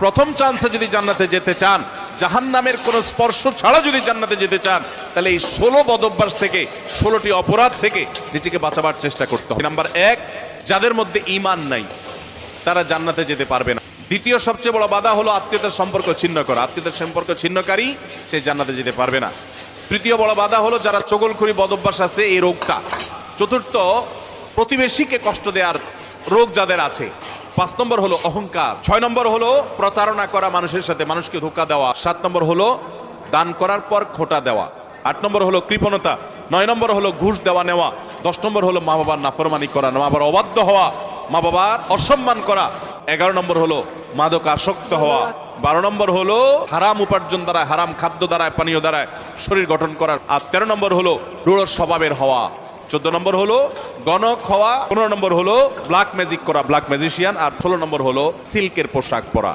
প্রথম চান্সে যদি জান্নাতে যেতে চান, জাহান্নামের কোন স্পর্শ ছাড়া যদি জান্নাতে যেতে চান, তাহলে এই 16 বদঅভ্যাস থেকে, 16টি অপরাধ থেকে নিজেকে বাঁচাবার চেষ্টা করতে হবে। নাম্বার 1, যাদের মধ্যে ঈমান নাই তারা জান্নাতে যেতে পারবে না। দ্বিতীয় সবচেয়ে বড় বাধা হলো আত্মীয়তার সম্পর্ক ছিন্ন করা। আত্মীয়তার সম্পর্ক ছিন্নকারী সে জান্নাতে যেতে পারবে না। তৃতীয় বড় বাধা হলো যারা চগলখড়ি বদঅভ্যাস আছে, এই রোগটা। চতুর্থ, প্রতিবেশীকে কষ্ট দেওয়ার রোগ যাদের আছে। 5 নম্বর হলো অহংকার। 6 নম্বর হলো প্রতারণা করা, মানুষের সাথে মানুষকে ধোঁকা দেওয়া। 7 নম্বর হলো দান করার পর খোঁটা দেওয়া। 8 নম্বর হলো কৃপণতা। 9 নম্বর হলো ঘুষ দেওয়া নেওয়া। 10 নম্বর হলো মা বাবার নাফরমানি করা, মা বাবার অবাধ্য হওয়া, মা বাবার অসম্মান করা। 11 নম্বর হলো মাদক আসক্ত হওয়া। 12 নম্বর হলো হারাম উপার্জন দ্বারা, হারাম খাদ্য দ্বারা, পানীয় দ্বারা শরীর গঠন করার। আর 13 নম্বর হলো রূঢ় স্বভাবের হওয়া। 14 নম্বর হলো গণক হওয়া। 15 নম্বর হলো ব্ল্যাক ম্যাজিক করা, ব্ল্যাক ম্যাজিশিয়ান। আর 16 নম্বর হলো সিল্কের পোশাক পরা।